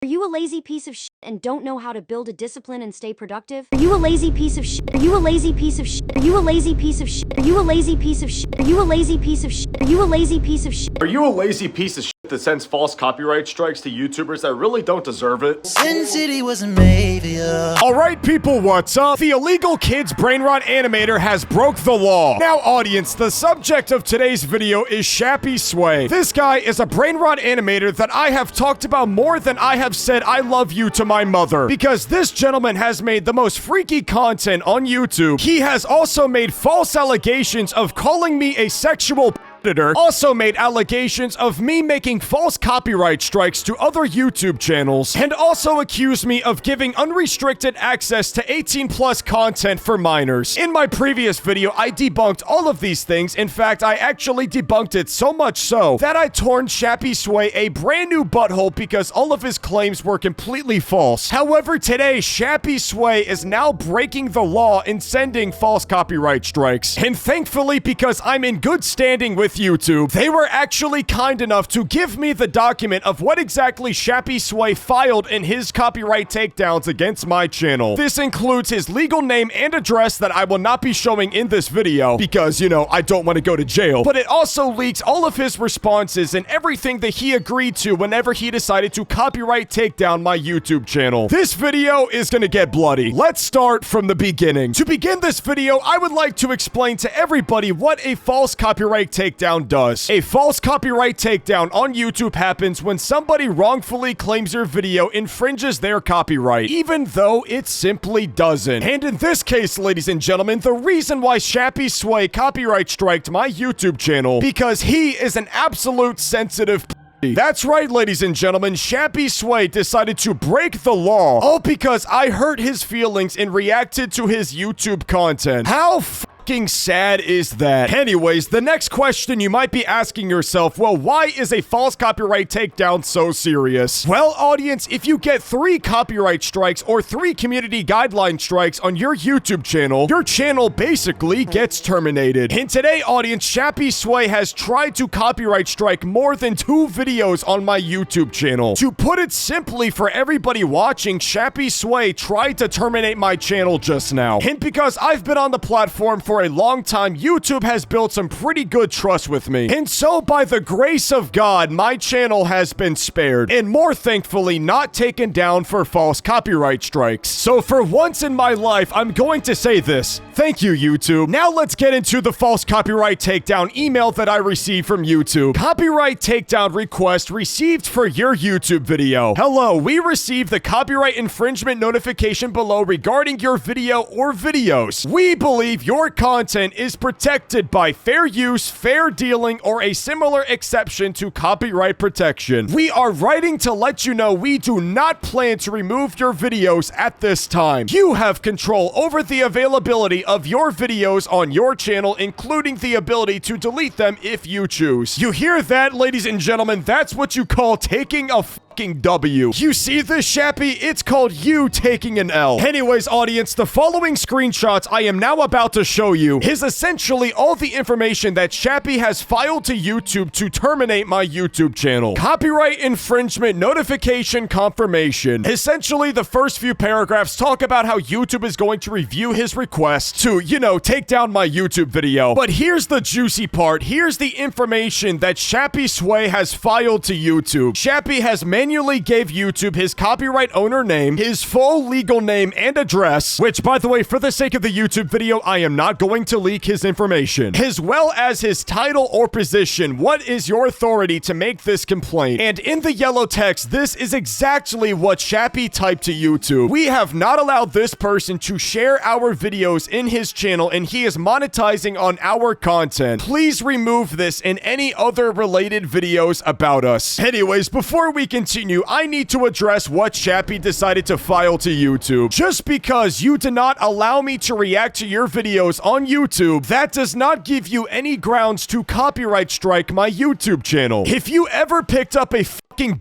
Are you a lazy piece of shit and don't know how to build a discipline and stay productive? Are you a lazy piece of shit? Are you a lazy piece of shit? Are you a lazy piece of shit? Are you a lazy piece of shit? Are you a lazy piece of shit? Are you a lazy piece of shit? Are you a lazy piece of shit that sends false copyright strikes to YouTubers that really don't deserve it? Sin City wasn't made for you. Alright people, what's up? The illegal kids Brainrot animator has broke the law. Now audience, the subject of today's video is Shappy Sway. This guy is a Brainrot animator that I have talked about more than I have said I love you to my mother. Because this gentleman has made the most freaky content on YouTube. He has also made false allegations of calling me a sexual predator, also made allegations of me making false copyright strikes to other YouTube channels, and also accused me of giving unrestricted access to 18+ content for minors. In my previous video, I debunked all of these things. In fact, I actually debunked it so much so that I torn Shappy Sway a brand new butthole because all of his claims were completely false. However, today, Shappy Sway is now breaking the law and sending false copyright strikes. And thankfully, because I'm in good standing with YouTube, they were actually kind enough to give me the document of what exactly Shappy Sway filed in his copyright takedowns against my channel. This includes his legal name and address that I will not be showing in this video because, you know, I don't want to go to jail. But it also leaks all of his responses and everything that he agreed to whenever he decided to copyright take down my YouTube channel. This video is gonna get bloody. Let's start from the beginning. To begin this video, I would like to explain to everybody what a false copyright takedown does. A false copyright takedown on YouTube happens when somebody wrongfully claims your video infringes their copyright, even though it simply doesn't. And in this case, ladies and gentlemen, the reason why Shappy Sway copyright striked my YouTube channel, because he is an absolute sensitive That's right, ladies and gentlemen, Shappy Sway decided to break the law, all because I hurt his feelings and reacted to his YouTube content. How fucking sad is that? Anyways, the next question you might be asking yourself, well, why is a false copyright takedown so serious? Well, audience, if you get 3 copyright strikes or 3 community guideline strikes on your YouTube channel, your channel basically gets terminated. And today, audience, Shappy Sway has tried to copyright strike more than 2 videos on my YouTube channel. To put it simply for everybody watching, Shappy Sway tried to terminate my channel just now. And because I've been on the platform for a long time, YouTube has built some pretty good trust with me. And so, by the grace of God, my channel has been spared, and more thankfully, not taken down for false copyright strikes. So for once in my life, I'm going to say this. Thank you, YouTube. Now let's get into the false copyright takedown email that I received from YouTube. Copyright takedown request received for your YouTube video. Hello, we received the copyright infringement notification below regarding your video or videos. We believe your content is protected by fair use, fair dealing, or a similar exception to copyright protection. We are writing to let you know we do not plan to remove your videos at this time. You have control over the availability of your videos on your channel, including the ability to delete them if you choose. You hear that, ladies and gentlemen? That's what you call taking a W. You see this, Shappy? It's called you taking an L. Anyways, audience, the following screenshots I am now about to show you is essentially all the information that Shappy has filed to YouTube to terminate my YouTube channel. Copyright infringement notification confirmation. Essentially, the first few paragraphs talk about how YouTube is going to review his request to, you know, take down my YouTube video. But here's the juicy part. Here's the information that Shappy Sway has filed to YouTube. Shappy has manually gave YouTube his copyright owner name, his full legal name and address, which, by the way, for the sake of the YouTube video, I am not going to leak his information, as well as his title or position. What is your authority to make this complaint? And in the yellow text, this is exactly what Shappy typed to YouTube. We have not allowed this person to share our videos in his channel, and he is monetizing on our content. Please remove this and any other related videos about us. Anyways, before we continue, I need to address what Shappy decided to file to YouTube. Just because you did not allow me to react to your videos on YouTube, that does not give you any grounds to copyright strike my YouTube channel. If you ever picked up a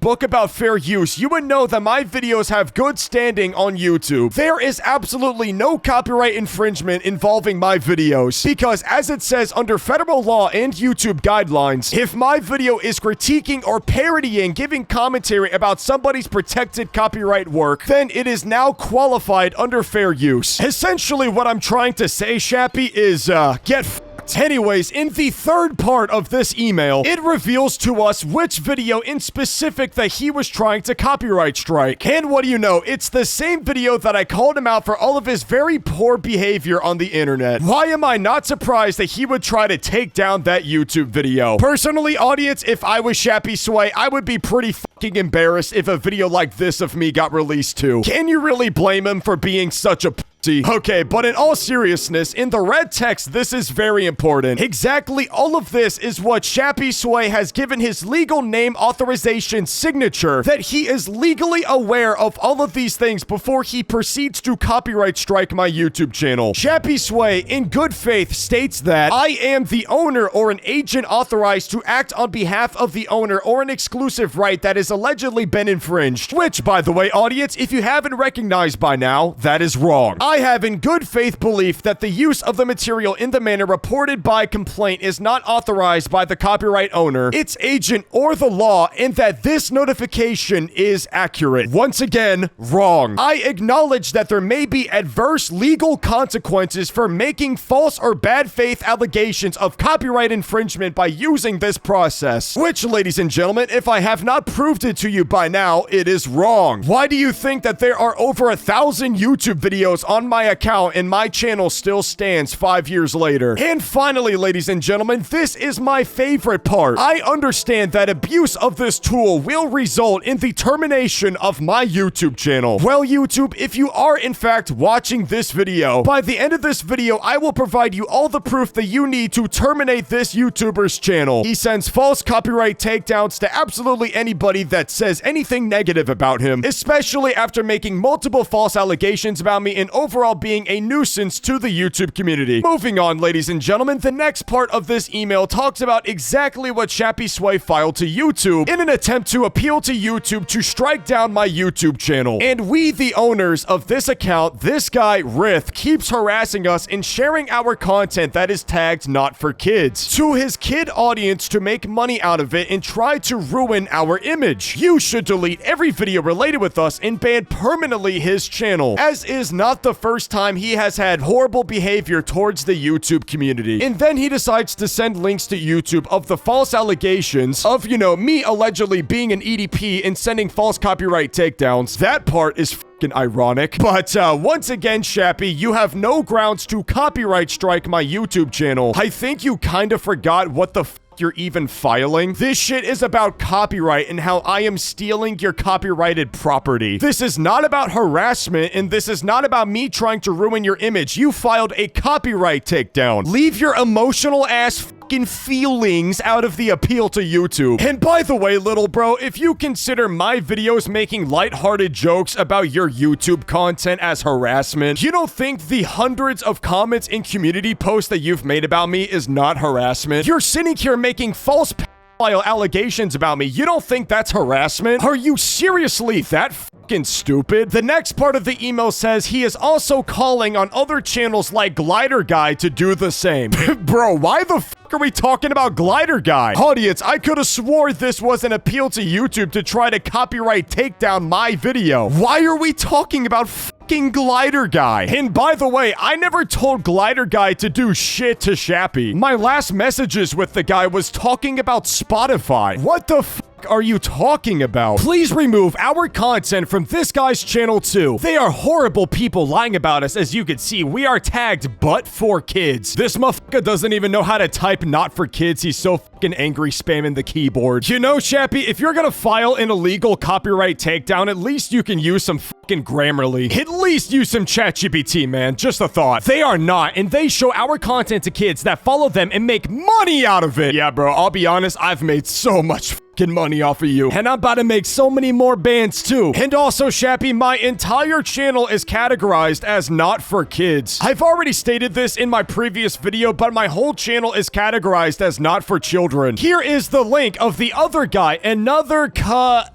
book about fair use, you would know that my videos have good standing on YouTube. There is absolutely no copyright infringement involving my videos, because as it says under federal law and YouTube guidelines, if my video is critiquing or parodying, giving commentary commentary about somebody's protected copyright work, then it is now qualified under fair use. Essentially, what I'm trying to say, Shappy, is, get f***ed. Anyways, in the third part of this email, it reveals to us which video in specific that he was trying to copyright strike. And what do you know? It's the same video that I called him out for all of his very poor behavior on the internet. Why am I not surprised that he would try to take down that YouTube video? Personally, audience, if I was Shappy Sway, I would be pretty fucking embarrassed if a video like this of me got released too. Can you really blame him for being such a okay, but in all seriousness, in the red text, this is very important. Exactly all of this is what Shappy Sway has given his legal name authorization signature, that he is legally aware of all of these things before he proceeds to copyright strike my YouTube channel. Shappy Sway, in good faith, states that I am the owner or an agent authorized to act on behalf of the owner or an exclusive right that has allegedly been infringed. Which, by the way, audience, if you haven't recognized by now, that is wrong. I have in good faith belief that the use of the material in the manner reported by complaint is not authorized by the copyright owner, its agent, or the law, and that this notification is accurate. Once again, wrong. I acknowledge that there may be adverse legal consequences for making false or bad faith allegations of copyright infringement by using this process, which, ladies and gentlemen, if I have not proved it to you by now, it is wrong. Why do you think that there are over 1,000 YouTube videos on my account and my channel still stands 5 years later? And finally, ladies and gentlemen, this is my favorite part. I understand that abuse of this tool will result in the termination of my YouTube channel. Well, YouTube, if you are in fact watching this video, by the end of this video, I will provide you all the proof that you need to terminate this YouTuber's channel. He sends false copyright takedowns to absolutely anybody that says anything negative about him, especially after making multiple false allegations about me and overall being a nuisance to the YouTube community. Moving on, ladies and gentlemen, the next part of this email talks about exactly what Shappy Sway filed to YouTube in an attempt to appeal to YouTube to strike down my YouTube channel. And we, the owners of this account, this guy, Ryth, keeps harassing us and sharing our content that is tagged not for kids to his kid audience to make money out of it and try to ruin our image. You should delete every video related with us and ban permanently his channel, as is not the first time he has had horrible behavior towards the YouTube community. And then he decides to send links to YouTube of the false allegations of, you know, me allegedly being an EDP and sending false copyright takedowns. That part is fucking ironic. But once again, Shappy, you have no grounds to copyright strike my YouTube channel. I think you kind of forgot what the you're even filing. This shit is about copyright and how I am stealing your copyrighted property. This is not about harassment, and this is not about me trying to ruin your image. You filed a copyright takedown. Leave your emotional ass feelings out of the appeal to YouTube. And by the way, little bro, if you consider my videos making lighthearted jokes about your YouTube content as harassment, you don't think the hundreds of comments and community posts that you've made about me is not harassment? You're sitting here making false allegations about me. You don't think that's harassment? Are you seriously that fucking stupid? The next part of the email says he is also calling on other channels like Glider Guy to do the same. Bro, why the fuck are we talking about Glider Guy? Audience, I could have swore this was an appeal to YouTube to try to copyright take down my video. Why are we talking about fucking Glider Guy? And by the way, I never told Glider Guy to do shit to Shappy. My last messages with the guy was talking about Spotify. What the fuck are you talking about? Please remove our content from this guy's channel too. They are horrible people lying about us. As you can see, we are tagged but for kids. This motherfucker doesn't even know how to type not for kids. He's so fucking angry spamming the keyboard. You know, Shappy, if you're gonna file an illegal copyright takedown, at least you can use some fucking Grammarly. At least use some ChatGPT, man. Just a thought. They are not, and they show our content to kids that follow them and make money out of it. Yeah, bro, I'll be honest, I've made so much money off of you, and I'm about to make so many more bans too. And also, Shappy, my entire channel is categorized as not for kids. I've already stated this in my previous video, but my whole channel is categorized as not for children. Here is the link of the other guy, another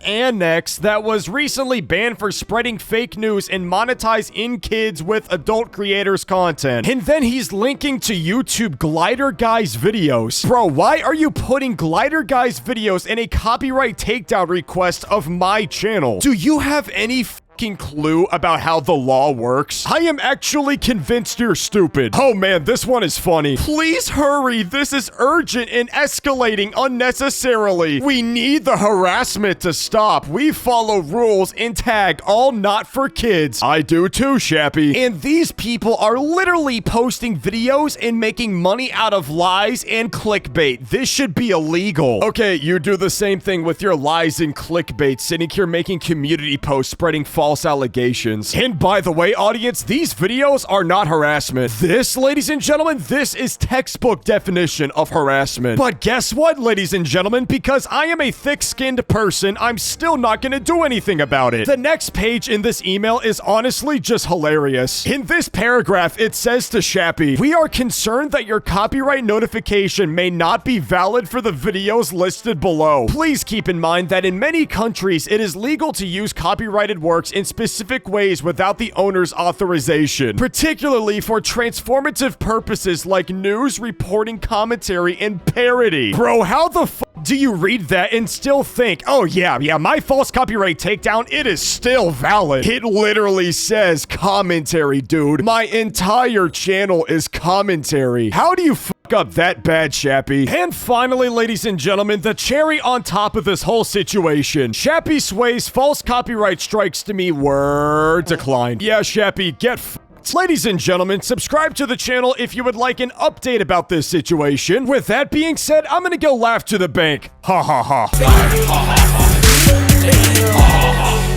annex that was recently banned for spreading fake news and monetize in kids with adult creators content. And then he's linking to YouTube Glider Guy's videos. Bro, why are you putting Glider Guy's videos in a copyright takedown request of my channel. Do you have any fucking clue about how the law works? I am actually convinced you're stupid. Oh man, this one is funny. Please hurry. This is urgent and escalating unnecessarily. We need the harassment to stop. We follow rules and tag all not for kids. I do too, Shappy. And these people are literally posting videos and making money out of lies and clickbait. This should be illegal. Okay, you do the same thing with your lies and clickbait, sitting here making community posts spreading false allegations. And by the way, audience, these videos are not harassment. This, ladies and gentlemen, this is textbook definition of harassment. But guess what, ladies and gentlemen? Because I am a thick-skinned person, I'm still not gonna do anything about it. The next page in this email is honestly just hilarious. In this paragraph, it says to Shappy, "We are concerned that your copyright notification may not be valid for the videos listed below. Please keep in mind that in many countries, it is legal to use copyrighted works in specific ways without the owner's authorization, particularly for transformative purposes like news, reporting, commentary, and parody." Bro, how the fuck do you read that and still think, oh yeah, my false copyright takedown, it is still valid? It literally says commentary, dude. My entire channel is commentary. How do you fuck up that bad, Shappy? And finally, ladies and gentlemen, the cherry on top of this whole situation. Shappy Sway's false copyright strikes to me were declined. Yeah, Shappy, get f***ed. Ladies and gentlemen, subscribe to the channel if you would like an update about this situation. With that being said, I'm gonna go laugh to the bank. Ha ha ha.